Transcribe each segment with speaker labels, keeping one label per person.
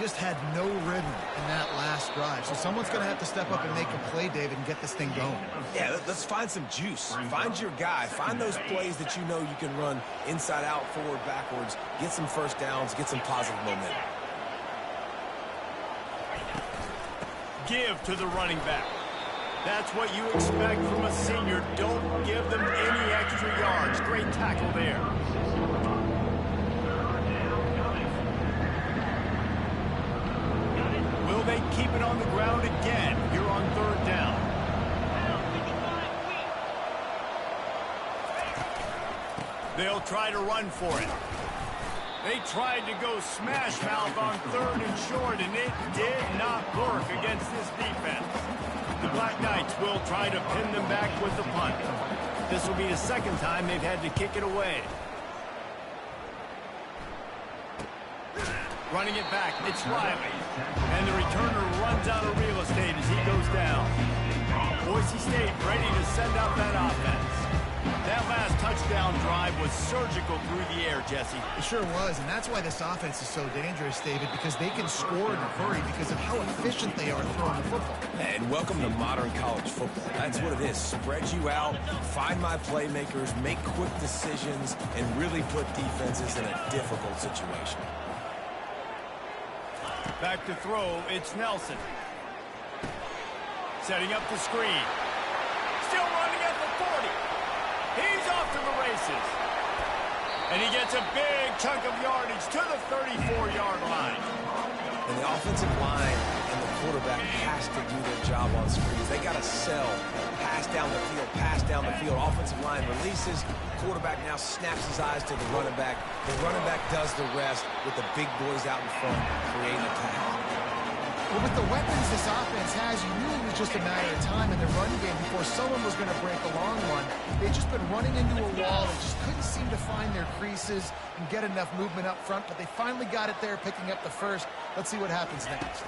Speaker 1: just had no rhythm in that last drive. So someone's going to have to step up and make a play, David, and get this thing going.
Speaker 2: Yeah, let's find some juice. Find your guy. Find those plays that you know you can run inside out, forward, backwards. Get some first downs. Get some positive momentum.
Speaker 3: Give to the running back. That's what you expect from a senior. Don't give them any extra yards. Great tackle there. Will they keep it on the ground again? You're on third down. They'll try to run for it. They tried to go smash mouth on third and short, and it did not work against this defense. The Black Knights will try to pin them back with the punt. This will be the second time they've had to kick it away. Running it back, it's Riley. And the returner runs out of real estate as he goes down. Boise State ready to send out that offense. That last touchdown drive was surgical through the air, Jesse.
Speaker 1: It sure was, and that's why this offense is so dangerous, David, because they can score in a hurry because of how efficient they are throwing the football.
Speaker 2: And welcome to modern college football. That's what it is. Spread you out, find my playmakers, make quick decisions, and really put defenses in a difficult situation.
Speaker 3: Back to throw, it's Nelson. Setting up the screen. Still running at the 40. He's off to the races. And he gets a big chunk of yardage to the 34-yard line.
Speaker 2: And the offensive line and the quarterback has to do their job on screens. They got to sell. Pass down the field, pass down the field. Offensive line releases. Quarterback now snaps his eyes to the running back. The running back does the rest with the big boys out in front, creating a tackle.
Speaker 1: Well, with the weapons this offense has, you knew it was just a matter of time in the run game before someone was going to break a long one. They've just been running into a wall and just couldn't seem to find their creases and get enough movement up front, but they finally got it there, picking up the first. Let's see what happens next.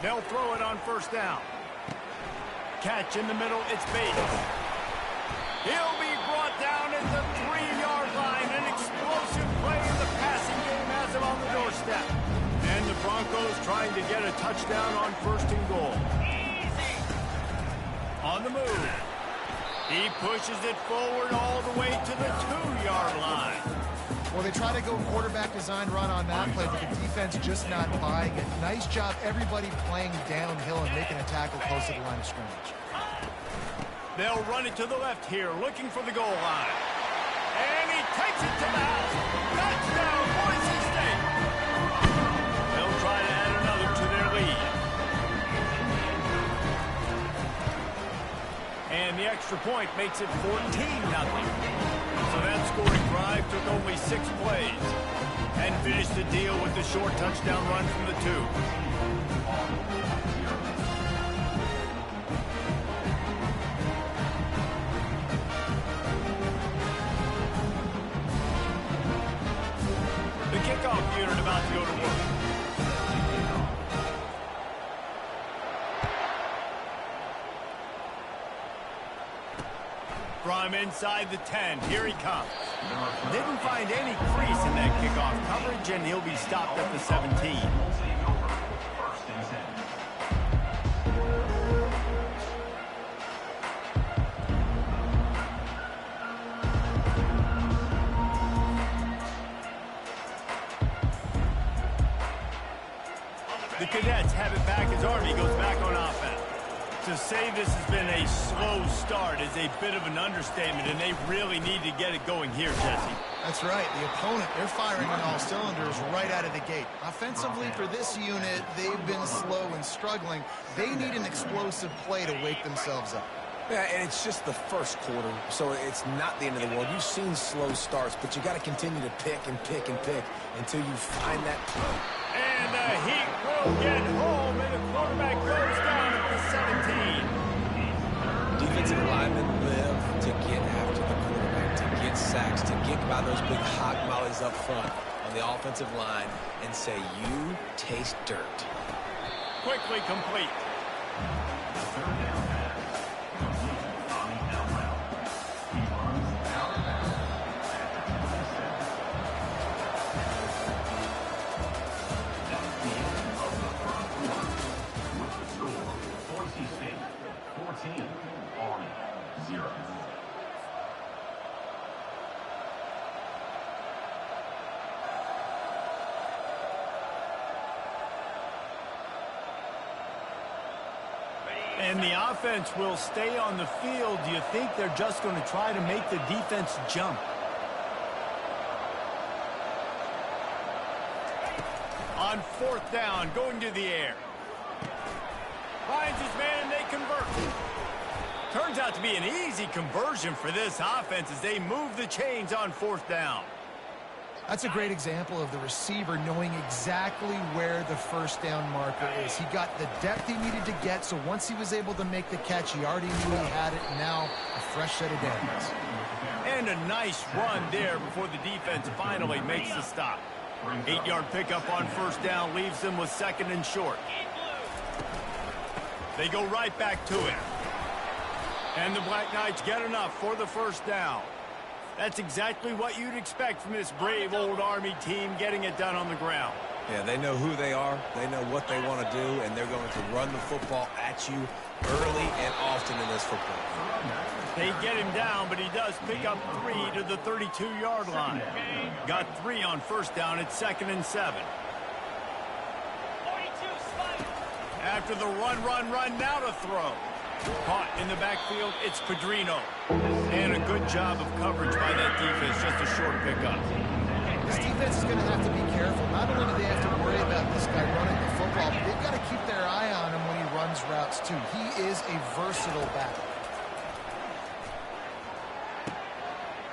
Speaker 3: They'll throw it on first down. Catch in the middle, it's Bates. He'll be brought down at the 3-yard line. An explosive play in the passing game has him on the doorstep. And the Broncos trying to get a touchdown on first and goal. On the move. He pushes it forward all the way to the 2-yard line.
Speaker 1: Well, they try to go quarterback design run on that play, but the defense just not buying it. Nice job, everybody playing downhill and making a tackle close to the line of scrimmage.
Speaker 3: They'll run it to the left here, looking for the goal line. And he takes it to the house. Touchdown, Boise State. They'll try to add another to their lead. And the extra point makes it 14-0. So that scoring drive took only 6 plays and finished the deal with the short touchdown run from the 2. The kickoff unit about to go to work. From inside the 10, here he comes. Didn't find any crease in that kickoff coverage, and he'll be stopped at the 17. The Cadets have it back as Army goes back on offense. To say this has been a slow start is a bit of an understatement, and they really need to get it going here, Jesse.
Speaker 1: That's right. The opponent, they're firing on all cylinders right out of the gate. Offensively, for this unit, they've been slow and struggling. They need an explosive play to wake themselves up.
Speaker 2: Yeah, and it's just the first quarter, so it's not the end of the world. You've seen slow starts, but you got to continue to pick and pick and pick until you find that play.
Speaker 3: And the Heat will get home, and the quarterback goes down at the 17.
Speaker 2: Defensive linemen live to get after the quarterback, to get sacks, to get by those big hot mollies up front on the offensive line and say, you taste dirt.
Speaker 3: Quickly complete. And the offense will stay on the field. Do you think they're just going to try to make the defense jump? On fourth down, going to the air. Finds his man, and they convert. Turns out to be an easy conversion for this offense as they move the chains on fourth down.
Speaker 1: That's a great example of the receiver knowing exactly where the first down marker is. He got the depth he needed to get, so once he was able to make the catch, he already knew he had it, and now a fresh set of downs.
Speaker 3: And a nice run there before the defense finally makes the stop. 8-yard pickup on first down leaves them with second and short. They go right back to it. And the Black Knights get enough for the first down. That's exactly what you'd expect from this brave old Army team, getting it done on the ground.
Speaker 2: Yeah, they know who they are, they know what they want to do, and they're going to run the football at you early and often in this football.
Speaker 3: They get him down, but he does pick up 3 to the 32-yard line. Got 3 on first down at 2nd and 7. After the run, now to throw. Caught in the backfield, it's Pedrino. And a good job of coverage by that defense, just a short pickup.
Speaker 1: This defense is going to have to be careful. Not only do they have to worry about this guy running the football, but they've got to keep their eye on him when he runs routes, too. He is a versatile back.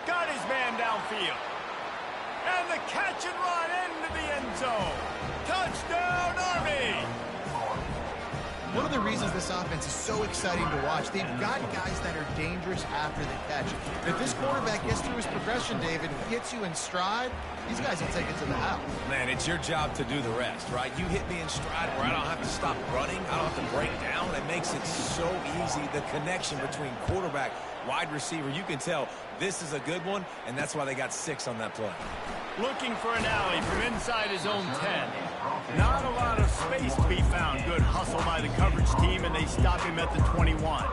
Speaker 3: Got his man downfield. And the catch and run into the end zone. Touchdown, Army!
Speaker 1: One of the reasons this offense is so exciting to watch, they've got guys that are dangerous after the catch. If this quarterback gets through his progression, David, hits you in stride, these guys will take it to the house.
Speaker 2: Man, it's your job to do the rest, right? You hit me in stride where I don't have to stop running. I don't have to break down. It makes it so easy. The connection between quarterback, wide receiver, you can tell this is a good one, and that's why they got 6 on that play.
Speaker 3: Looking for an alley from inside his own 10. Not a lot of space to be found. Good hustle by the coverage team, and they stop him at the 21.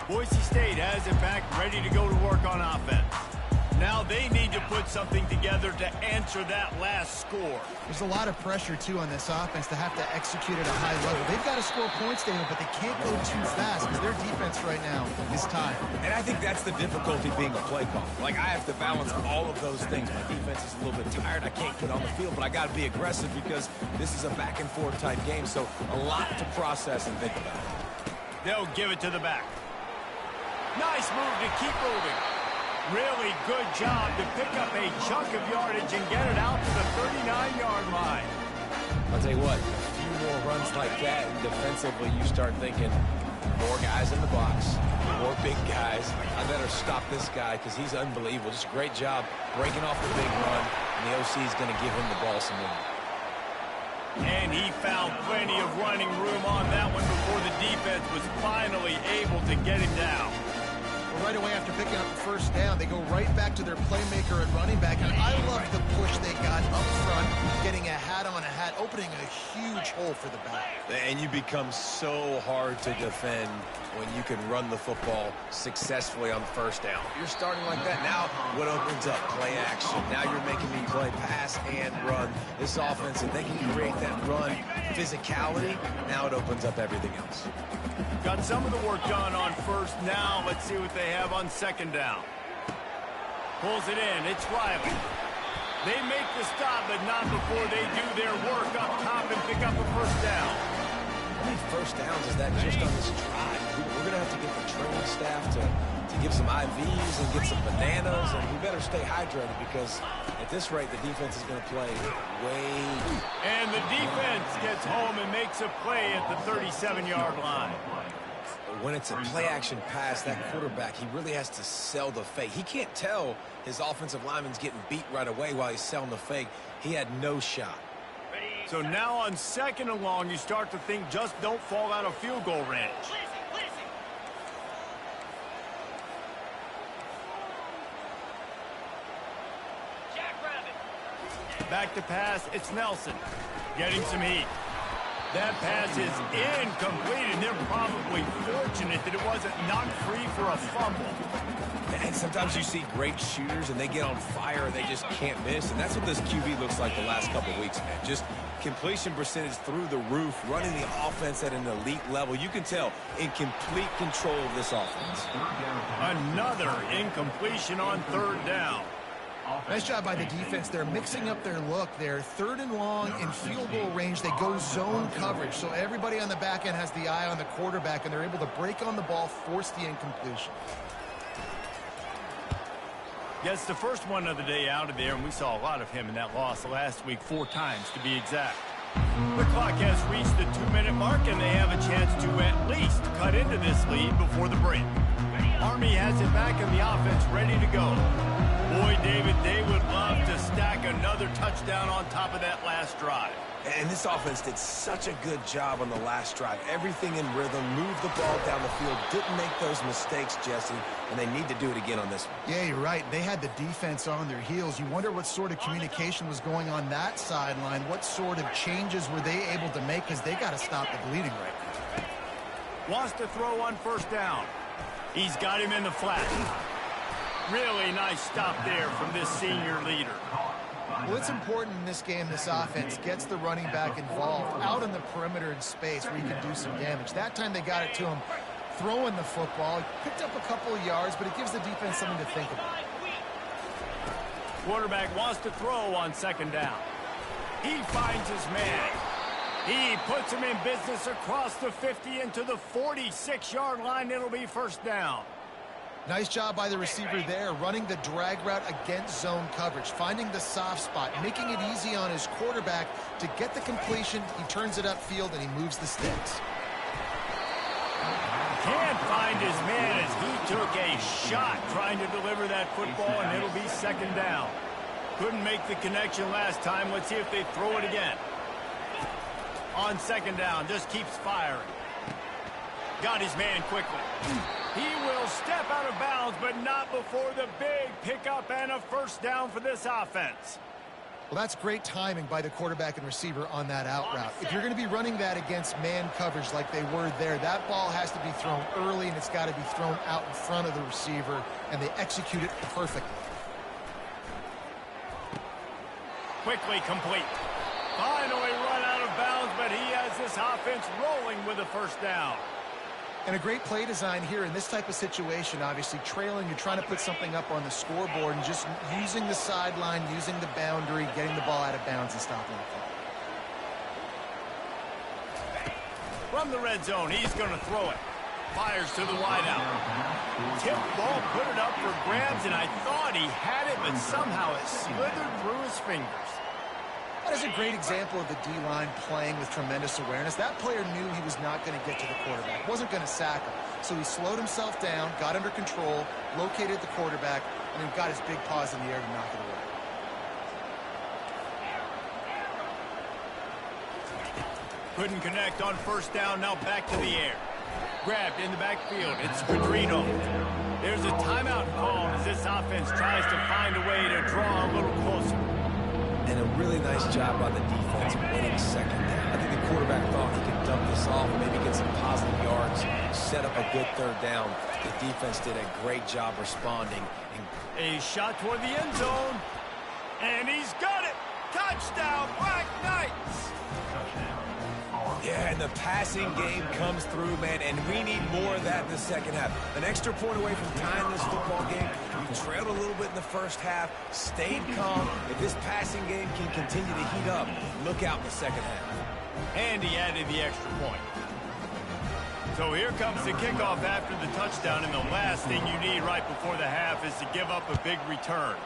Speaker 3: Boise State has it back, ready to go to work on offense. Now they need to put something together to answer that last score.
Speaker 1: There's a lot of pressure, too, on this offense to have to execute at a high level. They've got to score points, David, but they can't go too fast because their defense right now is tired.
Speaker 2: And I think that's the difficulty being a play call. Like, I have to balance all of those things. My defense is a little bit tired. I can't get on the field, but I got to be aggressive because this is a back-and-forth type game, so a lot to process and think about.
Speaker 3: They'll give it to the back. Nice move to keep moving. Really good job to pick up a chunk of yardage and get it out to the 39-yard line.
Speaker 2: I'll tell you what, a few more runs like that, and defensively you start thinking more guys in the box, more big guys. I better stop this guy because he's unbelievable. Just a great job breaking off the big run, and the OC is going to give him the ball some room.
Speaker 3: And he found plenty of running room on that one before the defense was finally able to get him down.
Speaker 1: Right away after picking up the first down, they go right back to their playmaker at running back. And I love the push they got up front, getting a hat on a hat, opening a huge hole for the back.
Speaker 2: And you become so hard to defend when you can run the football successfully on first down. You're starting like that. Now what opens up? Play action. Now you're making me play pass and run. This offense, if they can create that run physicality, now it opens up everything else.
Speaker 3: Got some of the work done on first. Now let's see what they have on second down. Pulls it in. It's Riley. They make the stop, but not before they do their work up top and pick up a first down.
Speaker 2: How many first downs is that just on this drive? We're going to have to get the training staff to give some IVs and get some bananas, and we better stay hydrated because at this rate, the defense is going to play way deep.
Speaker 3: And the defense gets home and makes a play at the 37-yard line.
Speaker 2: When it's a play-action pass, that quarterback, he really has to sell the fake. He can't tell his offensive lineman's getting beat right away while he's selling the fake. He had no shot.
Speaker 3: So now on second and long, you start to think just don't fall out of field goal range. Back to pass, it's Nelson. Getting some heat. That pass is incomplete, and they're probably fortunate that it wasn't knocked free for a fumble.
Speaker 2: And sometimes you see great shooters and they get on fire and they just can't miss. And that's what this QB looks like the last couple of weeks, man. Just completion percentage through the roof, running the offense at an elite level. You can tell in complete control of this offense.
Speaker 3: Another incompletion on third down.
Speaker 1: Nice job by the defense. They're mixing up their look. They're third and long in field goal range. They go zone coverage. So everybody on the back end has the eye on the quarterback, and they're able to break on the ball, force the incompletion.
Speaker 3: Gets the first one of the day out of there, and we saw a lot of him in that loss last week, 4 times to be exact. The clock has reached the 2-minute mark, and they have a chance to at least cut into this lead before the break. Army has it back and the offense ready to go. Boy, David, they would love to stack another touchdown on top of that last drive.
Speaker 2: And this offense did such a good job on the last drive. Everything in rhythm, moved the ball down the field, didn't make those mistakes, Jesse, and they need to do it again on this one.
Speaker 1: Yeah, you're right. They had the defense on their heels. You wonder what sort of communication was going on that sideline. What sort of changes were they able to make, because they got to stop the bleeding right now.
Speaker 3: Wants to throw on first down. He's got him in the flat. Really nice stop there from this senior leader.
Speaker 1: Well, it's important in this game, this offense gets the running back involved out in the perimeter in space where he can do some damage. That time they got it to him throwing the football. He picked up a couple of yards, but it gives the defense something to think about.
Speaker 3: Quarterback wants to throw on second down. He finds his man. He puts him in business across the 50 into the 46-yard line. It'll be first down.
Speaker 1: Nice job by the receiver there, running the drag route against zone coverage, finding the soft spot, making it easy on his quarterback to get the completion. He turns it upfield, and he moves the sticks.
Speaker 3: Can't find his man as he took a shot trying to deliver that football, and it'll be second down. Couldn't make the connection last time. Let's see if they throw it again. On second down, just keeps firing. Got his man quickly. He will step out of bounds, but not before the big pickup and a first down for this offense.
Speaker 1: Well, that's great timing by the quarterback and receiver on that out route. If you're going to be running that against man coverage like they were there, that ball has to be thrown early, and it's got to be thrown out in front of the receiver, and they execute it perfectly.
Speaker 3: Quickly complete. Finally run out of bounds, but he has this offense rolling with a first down.
Speaker 1: And a great play design here in this type of situation. Obviously trailing, you're trying to put something up on the scoreboard, and just using the sideline, using the boundary, getting the ball out of bounds and stopping the clock.
Speaker 3: From the red zone, he's going to throw it. Fires to the wideout. Tip ball, put it up for grabs, and I thought he had it, but somehow it slithered through his fingers.
Speaker 1: That is a great example of the D-line playing with tremendous awareness. That player knew he was not going to get to the quarterback, wasn't going to sack him. So he slowed himself down, got under control, located the quarterback, and then got his big paws in the air to knock it away.
Speaker 3: Couldn't connect on first down, now back to the air. Grabbed in the backfield, it's Pedrino. There's a timeout called as this offense tries to find a way to draw a little closer.
Speaker 2: And a really nice job by the defense winning second down. I think the quarterback thought he could dump this off, maybe get some positive yards, set up a good third down. The defense did a great job responding.
Speaker 3: A shot toward the end zone, and he's got it. Touchdown, Black Knights.
Speaker 2: Yeah, and the passing game comes through, man, and we need more of that in the second half. An extra point away from tying this football game. We trailed a little bit in the first half, stayed calm. If this passing game can continue to heat up, look out in the second half.
Speaker 3: And he added the extra point. So here comes the kickoff after the touchdown, and the last thing you need right before the half is to give up a big return.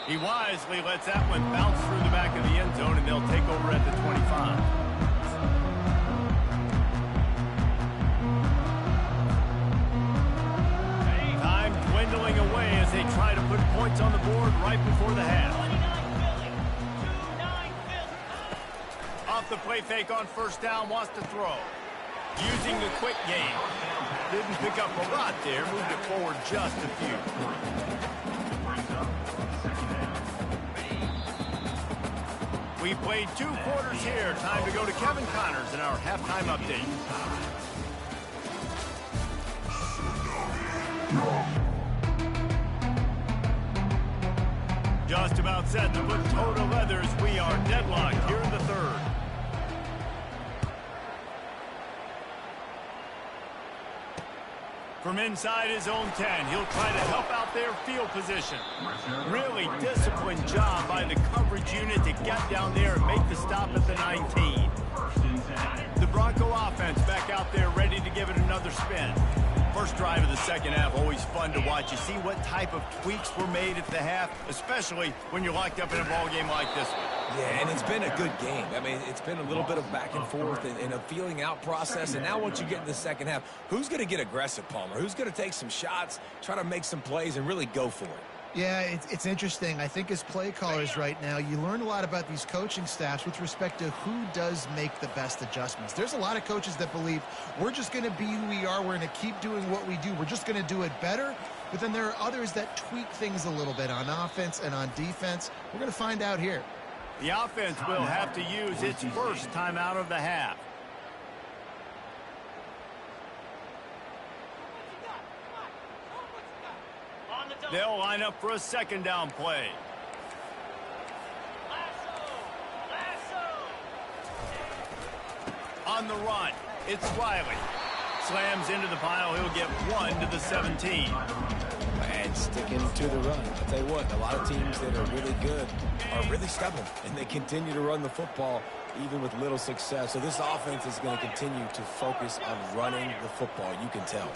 Speaker 3: He wisely lets that one bounce through the back of the end zone, and they'll take over at the 25. Time dwindling away as they try to put points on the board right before the half. Off the play fake on first down, wants to throw. Using the quick game. Didn't pick up a lot there, moved it forward just a few. We played 2 quarters here. Time to go to Kevin Connors in our halftime update. Just about set to put total leathers. We are deadlocked here in the third. From inside his own 10, he'll try to help out their field position. Really disciplined job by the coverage unit to get down there and make the stop at the 19. The Bronco offense back out there ready to give it another spin. First drive of the second half, always fun to watch. You see what type of tweaks were made at the half, especially when you're locked up in a ball game like this one.
Speaker 2: Yeah, and it's been a good game. I mean, it's been a little bit of back and forth and a feeling out process. And now once you get in the second half, who's going to get aggressive, Palmer? Who's going to take some shots, try to make some plays, and really go for it?
Speaker 1: Yeah, it's interesting. I think as play callers right now, you learn a lot about these coaching staffs with respect to who does make the best adjustments. There's a lot of coaches that believe we're just going to be who we are. We're going to keep doing what we do. We're just going to do it better. But then there are others that tweak things a little bit on offense and on defense. We're going to find out here.
Speaker 3: The offense will have to use its first timeout of the half. They'll line up for a second down play. On the run, it's Riley. Slams into the pile. He'll get 1 to the 17.
Speaker 2: And sticking to the run. I'll tell you what, a lot of teams that are really good are really stubborn, and they continue to run the football even with little success. So this offense is going to continue to focus on running the football. You can tell.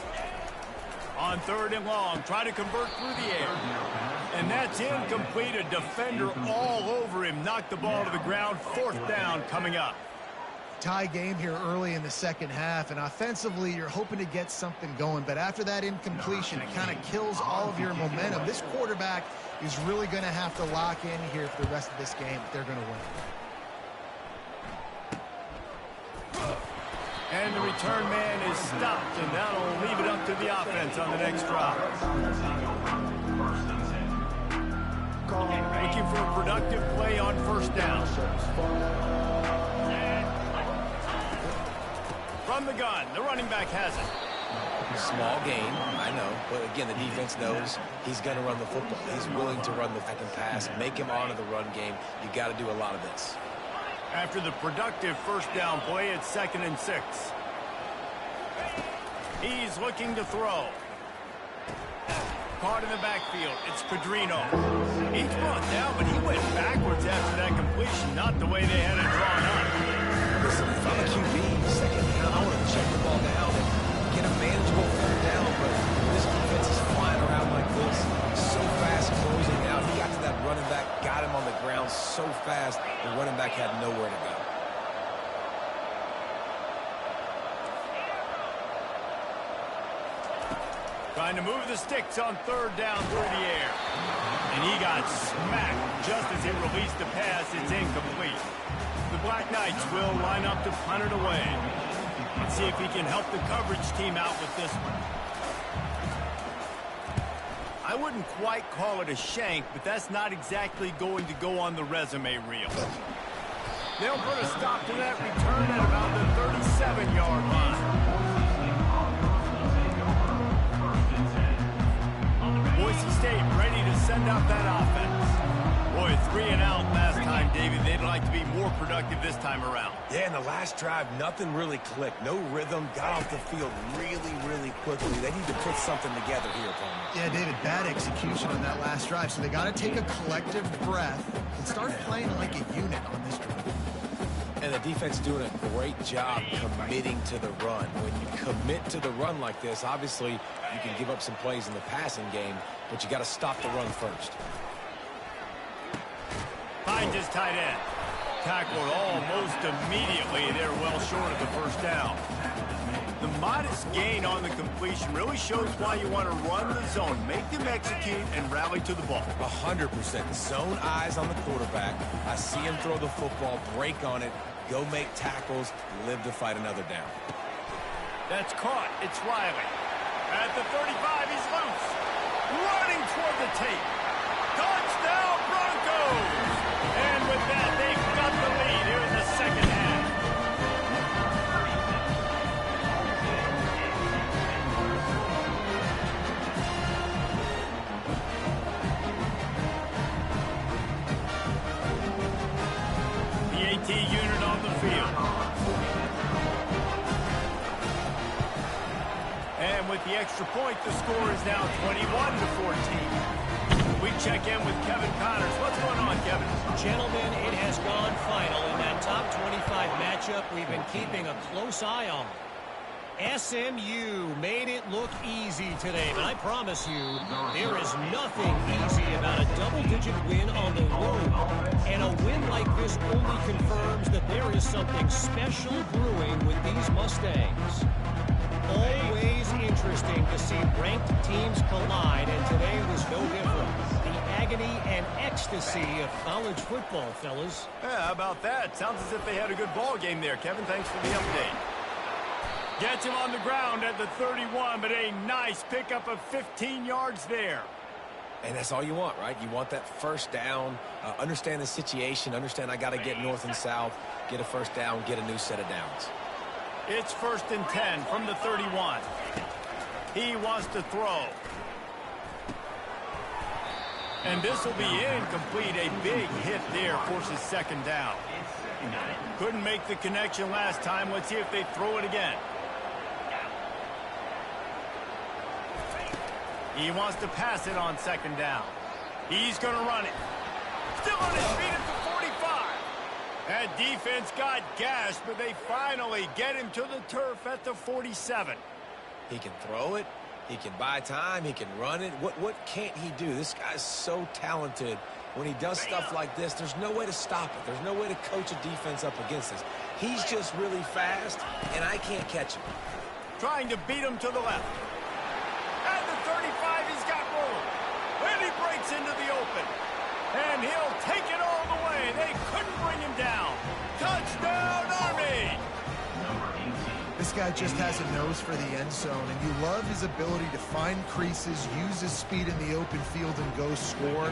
Speaker 3: On third and long, try to convert through the air. And that's incomplete. A defender all over him. Knocked the ball to the ground. Fourth down coming up.
Speaker 1: Tie game here early in the second half, and offensively you're hoping to get something going, but after that incompletion it kind of kills all of your momentum. This quarterback is really going to have to lock in here for the rest of this game if they're going to win.
Speaker 3: And the return man is stopped, and that'll leave it up to the offense on the next drive. Looking for a productive play on first down. From the gun, the running back has it.
Speaker 2: Small gain, I know, but again, the defense knows he's going to run the football. He's willing to run the back and pass, make him honor the run game. You got to do a lot of this.
Speaker 3: After the productive first down play, it's 2nd and 6. He's looking to throw. Caught in the backfield, it's Pedrino. He's brought down, but he went backwards after that completion, not the way they had it drawn up.
Speaker 2: Listen, if I'm a QB, second down, I want to check the ball down and get a manageable third down, but this defense is flying around like this, so fast closing out. He got to that running back, got him on the ground so fast, the running back had nowhere to go.
Speaker 3: Trying to move the sticks on third down through the air. And he got smacked just as he released the pass. It's incomplete. The Black Knights will line up to punt it away. Let's see if he can help the coverage team out with this one. I wouldn't quite call it a shank, but that's not exactly going to go on the resume reel. They'll put a stop to that return at about the 37-yard line. Boise State ready to send out that offense. Boy, 3 and out last time, David. They'd like to be more productive this time around.
Speaker 2: Yeah, in the last drive, nothing really clicked. No rhythm, got off the field really quickly. They need to put something together here, Palmer.
Speaker 1: Yeah, David, bad execution on that last drive, so they got to take a collective breath and start playing like a unit on this drive.
Speaker 2: And the defense doing a great job committing to the run. When you commit to the run like this, obviously you can give up some plays in the passing game, but you got to stop the run first.
Speaker 3: Finds his tight end. Tackled almost immediately. They're well short of the first down. The modest gain on the completion really shows why you want to run the zone. Make them execute and rally to the ball.
Speaker 2: 100%. Zone eyes on the quarterback. I see him throw the football, break on it, go make tackles, live to fight another down.
Speaker 3: That's caught. It's Riley. At the 35, he's loose. Running toward the tape. Touchdown, Broncos! And with that, they've got the lead here in the second half. field. And with the extra point, the score is now 21-14. We check in with Kevin Connors. What's going on, Kevin?
Speaker 4: Gentlemen, it has gone final in that top 25 matchup we've been keeping a close eye on. SMU made it look easy today, but I promise you, there is nothing easy about a double-digit win on the road. And a win like this only confirms that there is something special brewing with these Mustangs. Always interesting to see ranked teams collide, and today was no different. The agony and ecstasy of college football, fellas.
Speaker 3: Yeah, how about that? Sounds as if they had a good ball game there, Kevin. Thanks for the update. Gets him on the ground at the 31, but a nice pickup of 15 yards there.
Speaker 2: And that's all you want, right? You want that first down, understand the situation, understand I got to get north and south, get a first down, get a new set of downs.
Speaker 3: It's 1st and 10 from the 31. He wants to throw. And this will be incomplete. A big hit there forces 2nd down. Couldn't make the connection last time. Let's see if they throw it again. He wants to pass it on 2nd down. He's going to run it. Still on his feet at the 45. That defense got gashed, but they finally get him to the turf at the 47.
Speaker 2: He can throw it. He can buy time. He can run it. What can't he do? This guy's so talented. When he does stuff like this, there's no way to stop it. There's no way to coach a defense up against this. He's just really fast, and I can't catch him.
Speaker 3: Trying to beat him to the left. At the 35, he's got room. Then he breaks into the open. And he'll take it all the way. They couldn't bring him down. Touchdown, Army!
Speaker 1: This guy just has a nose for the end zone, and you love his ability to find creases, use his speed in the open field, and go score.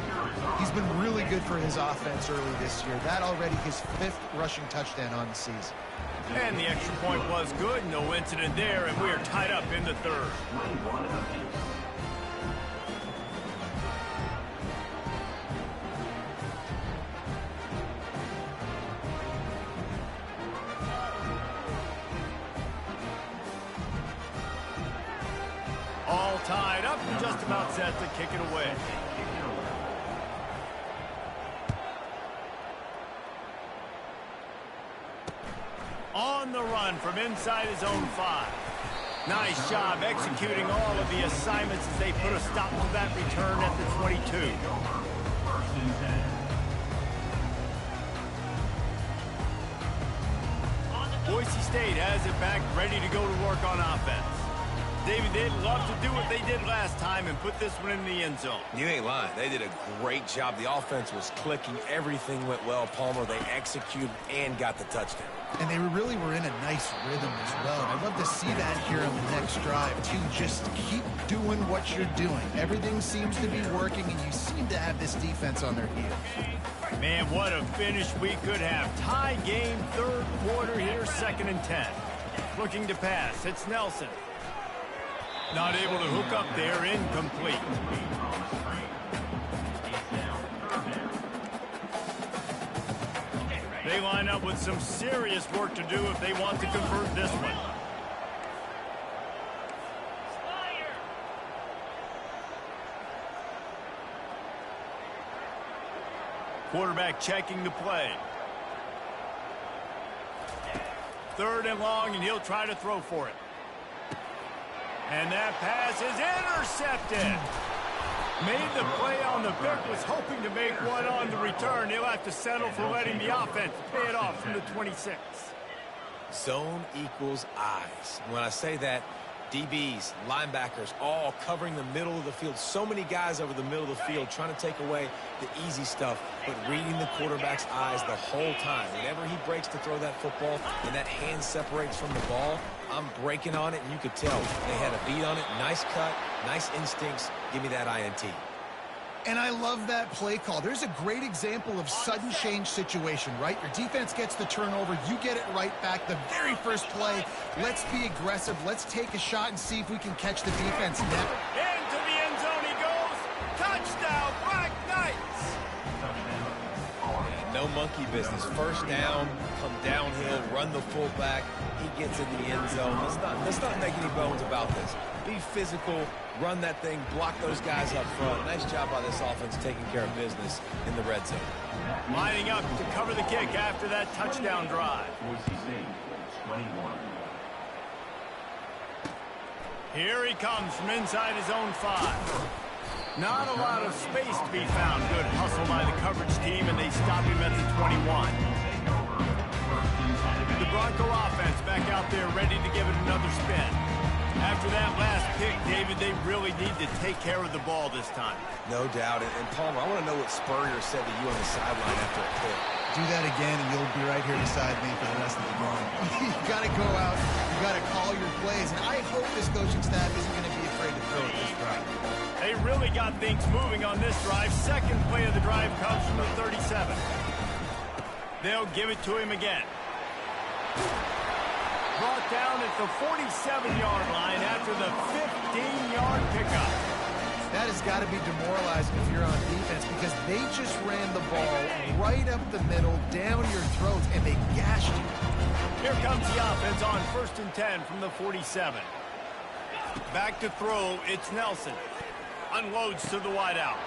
Speaker 1: He's been really good for his offense early this year. That already his 5th rushing touchdown on the season.
Speaker 3: And the extra point was good. No incident there, and we are tied up in the 3rd. All tied up and just about set to kick it away. On the run from inside his own 5. Nice job executing all of the assignments as they put a stop to that return at the 22. Boise State has it back, ready to go to work on offense. David, they'd love to do what they did last time and put this one in the end zone.
Speaker 2: You ain't lying. They did a great job. The offense was clicking. Everything went well. Palmer, they executed and got the touchdown.
Speaker 1: And they really were in a nice rhythm as well. I'd love to see that here on the next drive, too. Just keep doing what you're doing. Everything seems to be working, and you seem to have this defense on their heels.
Speaker 3: Man, what a finish we could have. Tie game, 3rd quarter here, 2nd and 10. Looking to pass. It's Nelson. Not able to hook up there, incomplete. They line up with some serious work to do if they want to convert this one. Quarterback checking the play. 3rd and long, and he'll try to throw for it. And that pass is intercepted. Made the play on the pick, was hoping to make one on the return. He'll have to settle for letting the offense pay it off from the 26.
Speaker 2: Zone equals eyes. When I say that, DBs, linebackers, all covering the middle of the field. So many guys over the middle of the field trying to take away the easy stuff, but reading the quarterback's eyes the whole time. Whenever he breaks to throw that football and that hand separates from the ball, I'm breaking on it, and you could tell they had a beat on it. Nice cut, nice instincts. Give me that INT.
Speaker 1: And I love that play call. There's a great example of sudden change situation, right? Your defense gets the turnover. You get it right back. The very first play, let's be aggressive. Let's take a shot and see if we can catch the defense now.
Speaker 3: Into the end zone he goes. Touchdown, Black Knights.
Speaker 2: Yeah, no monkey business. First down, come downhill, run the fullback. He gets in the end zone. Let's not make any bones about this. Be physical, run that thing, block those guys up front. Nice job by this offense taking care of business in the red zone.
Speaker 3: Lining up to cover the kick after that touchdown drive. Here he comes from inside his own 5. Not a lot of space to be found. Good hustle by the coverage team, and they stop him at the 21. The Bronco offense back out there ready to give it another spin. After that last pick, David, they really need to take care of the ball this time.
Speaker 2: No doubt. And Palmer, I want to know what Spurrier said to you on the sideline after a pick.
Speaker 1: Do that again, and you'll be right here beside me for the rest of the game. You got to go out. You got to call your plays. And I hope this coaching staff isn't going to be afraid to throw it this drive.
Speaker 3: They really got things moving on this drive. Second play of the drive comes from the 37. They'll give it to him again. Brought down at the 47-yard line after the 15-yard pickup.
Speaker 1: That has got to be demoralizing if you're on defense because they just ran the ball right up the middle, down your throats, and they gashed you.
Speaker 3: Here comes the offense on 1st and 10 from the 47. Back to throw, it's Nelson. Unloads to the wideout.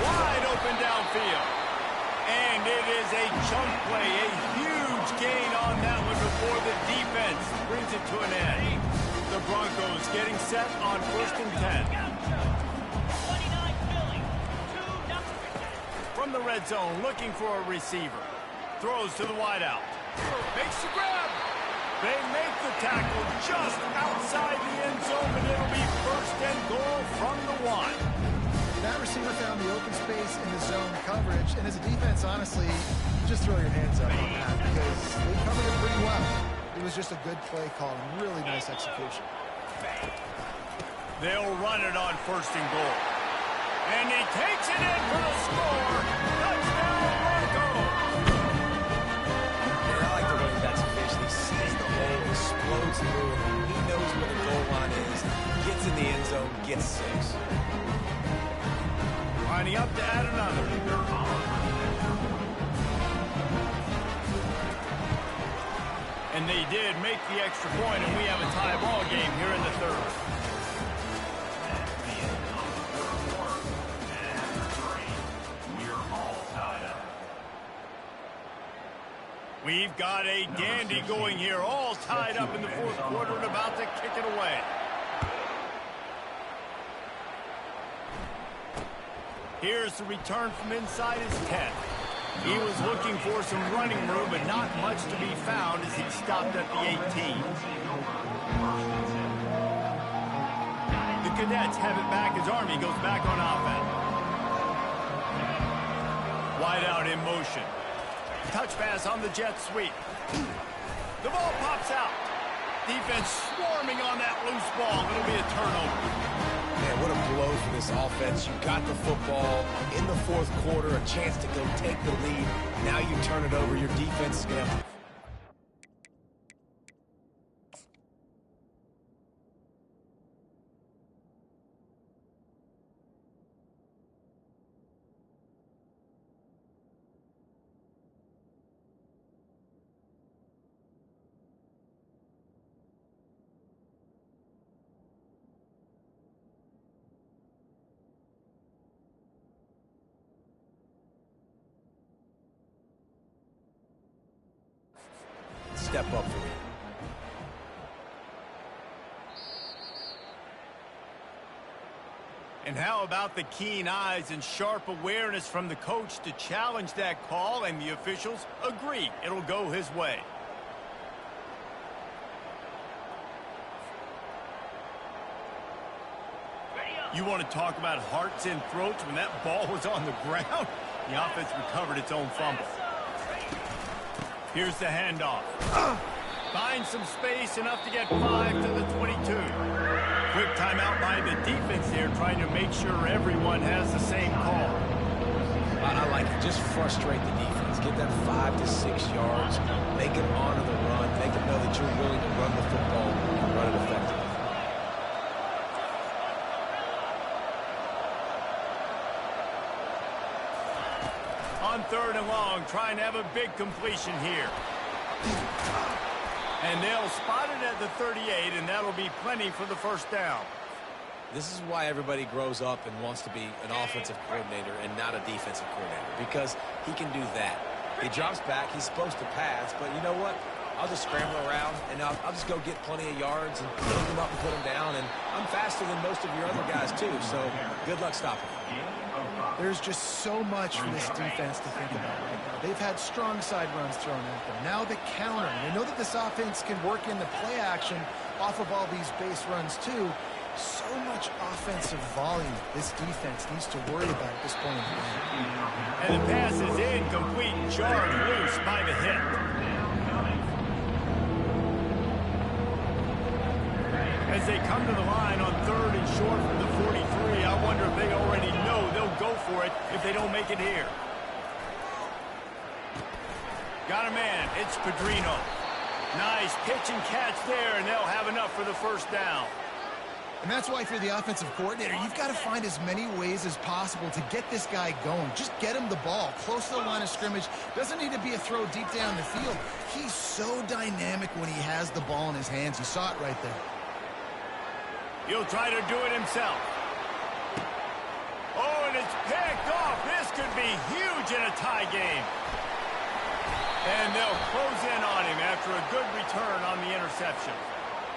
Speaker 3: Wide open downfield. And it is a chunk play, a huge gain on that one before the defense brings it to an end. The Broncos getting set on 1st and 10. From the red zone, looking for a receiver. Throws to the wideout. Makes the grab. They make the tackle just outside the end zone, and it'll be 1st and goal from the 1.
Speaker 1: That receiver found the open space in the zone coverage, and as a defense, honestly, you just throw your hands up on that because they covered it pretty well. It was just a good play call and really nice execution.
Speaker 3: They'll run it on 1st and goal. And he takes it in for the score. Touchdown, Broncos!
Speaker 2: And I like the running back's vision. He sees the hole, explodes through it. He knows where the goal line is, gets in the end zone, gets 6.
Speaker 3: Lining up to add another. And they did make the extra point, and we have a tie ball game here in the 3rd. We've got a dandy going here, all tied up in the 4th quarter and about to kick it away. Here's the return from inside his 10. He was looking for some running room, but not much to be found as he stopped at the 18. The Cadets have it back as Army goes back on offense. Wide out in motion. Touch pass on the jet sweep. The ball pops out. Defense swarming on that loose ball. It'll be a turnover.
Speaker 2: Man, what a blow for this offense. You got the football in the 4th quarter, a chance to go take the lead. Now you turn it over. Your defense is going to have to... step up for you.
Speaker 3: And how about the keen eyes and sharp awareness from the coach to challenge that call, and the officials agree it'll go his way. You want to talk about hearts and throats when that ball was on the ground? The offense recovered its own fumble. Here's the handoff. Finds some space, enough to get 5 to the 22. Quick timeout by the defense here, trying to make sure everyone has the same call.
Speaker 2: I like it. Just frustrate the defense. Get that 5 to 6 yards. Make them honor the run. Make them know that you're willing to run the football and run it effectively.
Speaker 3: On On 3rd and long, trying to have a big completion here. And they'll spot it at the 38, and that'll be plenty for the first down.
Speaker 2: This is why everybody grows up and wants to be an offensive coordinator and not a defensive coordinator, because he can do that. He drops back. He's supposed to pass, but you know what? I'll just scramble around, and I'll just go get plenty of yards and pick them up and put them down, and I'm faster than most of your other guys, too, so good luck stopping him.
Speaker 1: There's just so much for this defense to think about right now. They've had strong side runs thrown at them. Now the counter. And they know that this offense can work in the play action off of all these base runs, too. So much offensive volume this defense needs to worry about at this point in the game.
Speaker 3: And the pass is incomplete, jarred loose by the hit. As they come to the line on 3rd and short from the 43, I wonder if they already know they'll go for it if they don't make it here. Got a man. It's Pedrino. Nice pitch and catch there, and they'll have enough for the first down.
Speaker 1: And that's why if you're the offensive coordinator, you've got to find as many ways as possible to get this guy going. Just get him the ball close to the line of scrimmage. Doesn't need to be a throw deep down the field. He's so dynamic when he has the ball in his hands. You saw it right there.
Speaker 3: He'll try to do it himself. Oh, and it's picked off. This could be huge in a tie game. And they'll close in on him after a good return on the interception.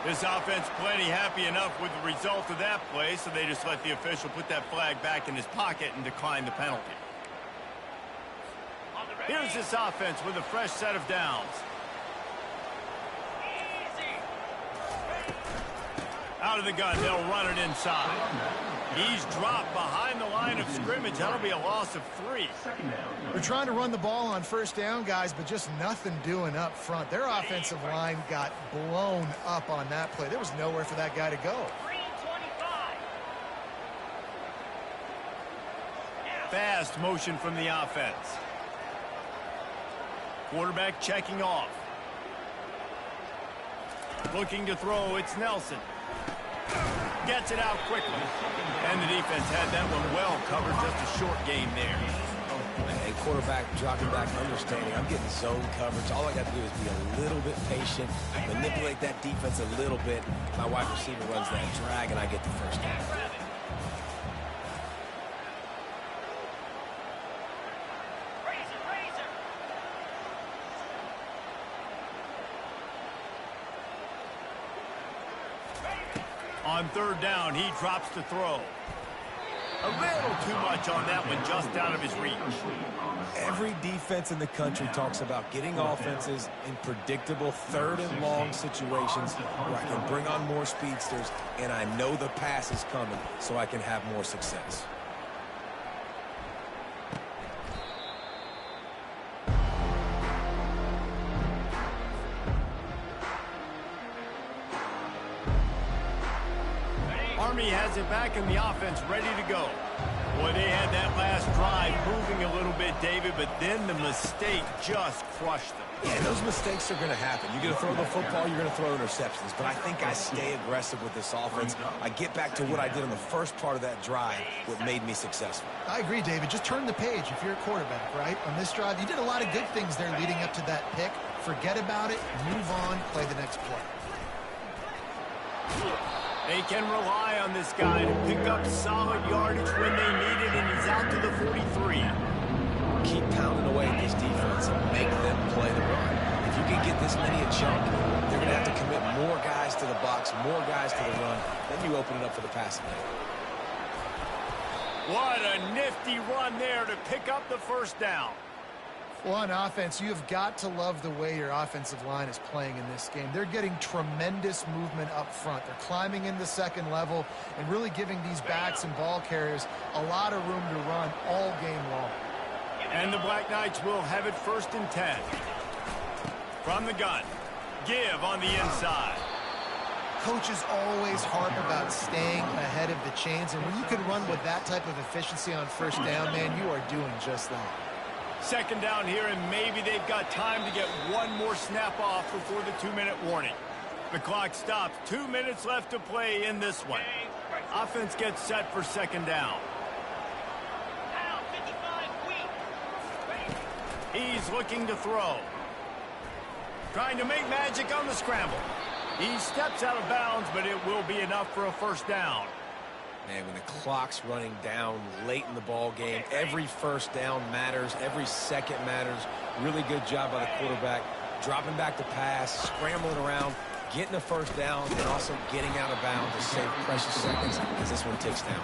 Speaker 3: This offense plenty happy enough with the result of that play, so they just let the official put that flag back in his pocket and decline the penalty. Here's this offense with a fresh set of downs. Out of the gun, they'll run it inside. He's dropped behind the line of scrimmage. That'll be a loss of 3.
Speaker 1: They're trying to run the ball on first down, guys, but just nothing doing up front. Their offensive line got blown up on that play. There was nowhere for that guy to go.
Speaker 3: Fast motion from the offense. Quarterback checking off. Looking to throw, it's Nelson. Gets it out quickly. And the defense had that one well covered. Just a short game there.
Speaker 2: A quarterback dropping back, understanding I'm getting zone coverage. All I got to do is be a little bit patient, manipulate that defense a little bit. My wide receiver runs that drag, and I get the first down.
Speaker 3: On 3rd down, he drops to throw. A little too much on that one, just out of his reach.
Speaker 2: Every defense in the country talks about getting offenses in predictable 3rd and long situations where I can bring on more speedsters, and I know the pass is coming, so I can have more success.
Speaker 3: Army has it back in the offense, ready to go. Boy, they had that last drive moving a little bit, David, but then the mistake just crushed them.
Speaker 2: Yeah, those mistakes are going to happen. You're going to throw the football, you're going to throw interceptions. But I think I stay aggressive with this offense. I get back to what I did in the first part of that drive, what made me successful.
Speaker 1: I agree, David. Just turn the page if you're a quarterback, right? On this drive, you did a lot of good things there leading up to that pick. Forget about it, move on, play the next play.
Speaker 3: They can rely on this guy to pick up solid yardage when they need it, and he's out to the 43.
Speaker 2: Keep pounding away at this defense and make them play the run. If you can get this many a chunk, they're going to have to commit more guys to the box, more guys to the run. Then you open it up for the passing game.
Speaker 3: What a nifty run there to pick up the first down.
Speaker 1: Well, on offense, you have got to love the way your offensive line is playing in this game. They're getting tremendous movement up front. They're climbing in the second level and really giving these backs and ball carriers a lot of room to run all game long.
Speaker 3: And the Black Knights will have it 1st and 10. From the gun. Give on the inside.
Speaker 1: Coaches always harp about staying ahead of the chains, and when you can run with that type of efficiency on first down, man, you are doing just that.
Speaker 3: 2nd down here, and maybe they've got time to get one more snap off before the 2-minute warning. The clock stops. 2 minutes left to play in this one. Offense gets set for 2nd down. He's looking to throw. Trying to make magic on the scramble. He steps out of bounds, but it will be enough for a first down.
Speaker 2: Man, when the clock's running down late in the ball game, every first down matters. Every second matters. Really good job by the quarterback. Dropping back to pass, scrambling around, getting the first down, and also getting out of bounds to save precious seconds as this one ticks down.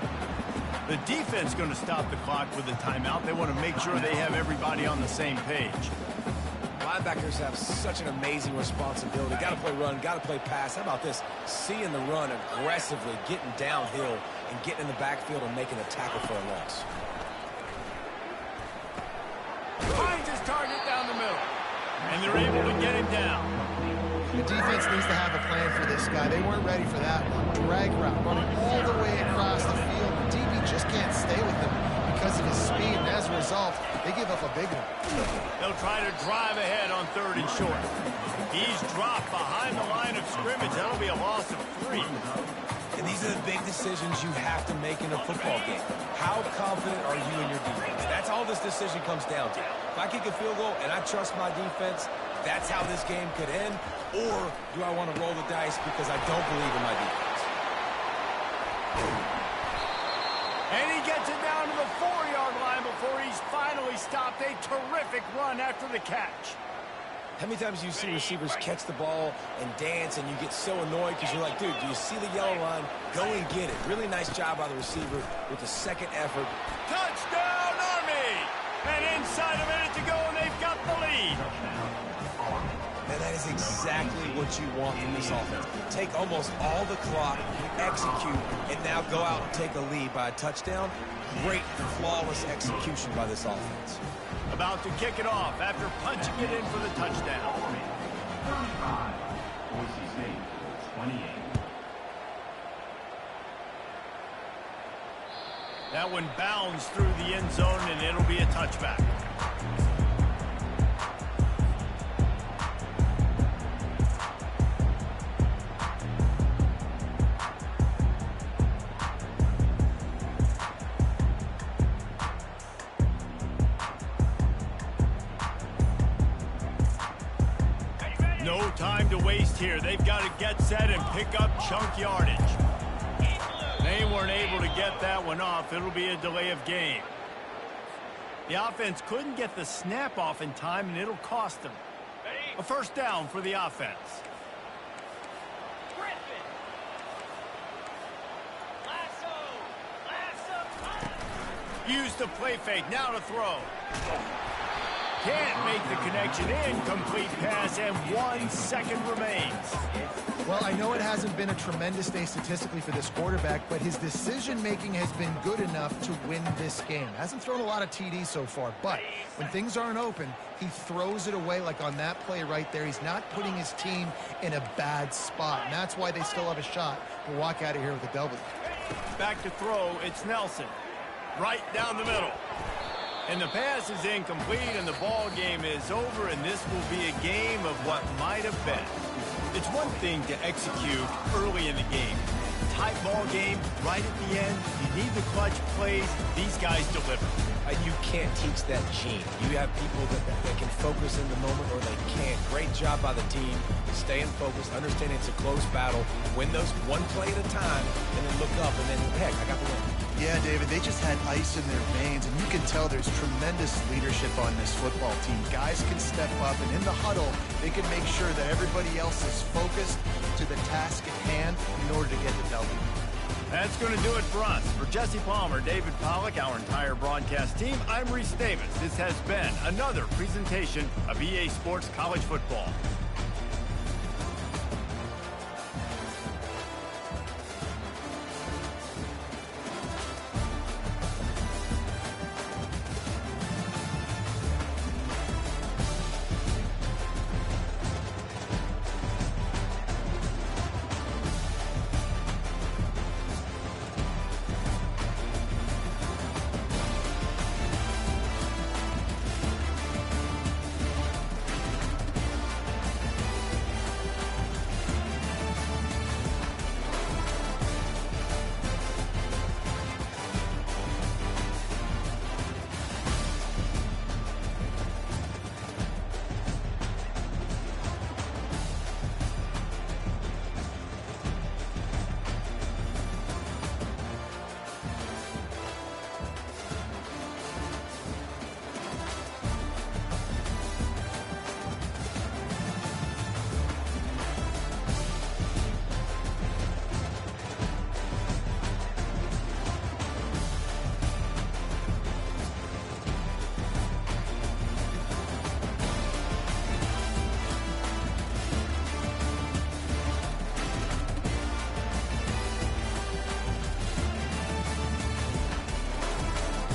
Speaker 3: The defense going to stop the clock with a timeout. They want to make sure they have everybody on the same page.
Speaker 2: Linebackers have such an amazing responsibility. Got to play run, got to play pass. How about this? Seeing the run aggressively, getting downhill, and getting in the backfield and making a tackle for a loss.
Speaker 3: Finds his target down the middle. And they're able to get him down.
Speaker 1: The defense needs to have a plan for this guy. They weren't ready for that one. Drag route, running all the way across the field. The DB just can't stay with him because of his speed, and as a result, they give up a big one.
Speaker 3: They'll try to drive ahead on 3rd and short. He's dropped behind the line of scrimmage. That'll be a loss of 3.
Speaker 2: And these are the big decisions you have to make in a football game. How confident are you in your defense? That's all this decision comes down to. If I kick a field goal and I trust my defense, that's how this game could end. Or do I want to roll the dice because I don't believe in my defense?
Speaker 3: And he gets it down to the 4-yard line before he's finally stopped. A terrific run after the catch.
Speaker 2: How many times do you see receivers catch the ball and dance and you get so annoyed because you're like, dude, do you see the yellow line? Go and get it. Really nice job by the receiver with the second effort.
Speaker 3: Touchdown, Army! And inside a minute to go, and they've got the lead.
Speaker 2: And that is exactly what you want from this offense. Take almost all the clock, execute, and now go out and take a lead by a touchdown. Great, flawless execution by this offense.
Speaker 3: About to kick it off after punching it in for the touchdown.
Speaker 5: 35, Boise State, 28.
Speaker 3: That one bounds through the end zone, and it'll be a touchback. No time to waste here. They've got to get set and pick up chunk yardage. They weren't able to get that one off. It'll be a delay of game. The offense couldn't get the snap off in time, and it'll cost them. A first down for the offense. Use the play fake. Now to throw. Can't make the connection. Incomplete pass, and 1 second remains.
Speaker 1: Well, I know it hasn't been a tremendous day statistically for this quarterback, but his decision-making has been good enough to win this game. Hasn't thrown a lot of TDs so far, but when things aren't open, he throws it away like on that play right there. He's not putting his team in a bad spot, and that's why they still have a shot to walk out of here with a W.
Speaker 3: Back to throw, it's Nelson. Right down the middle. And the pass is incomplete, and the ball game is over, and this will be a game of what might have been. It's one thing to execute early in the game. Tight ball game, right at the end. You need the clutch plays. These guys deliver.
Speaker 2: You can't teach that gene. You have people that can focus in the moment or they can't. Great job by the team. Staying focused, understanding it's a close battle. Win those one play at a time, and then look up, and then, heck, I got the win.
Speaker 6: Yeah, David, they just had ice in their veins, and you can tell there's tremendous leadership on this football team. Guys can step up, and in the huddle, they can make sure that everybody else is focused to the task at hand in order to get the W.
Speaker 3: That's going to do it for us. For Jesse Palmer, David Pollack, our entire broadcast team, I'm Reese Davis. This has been another presentation of EA Sports College Football.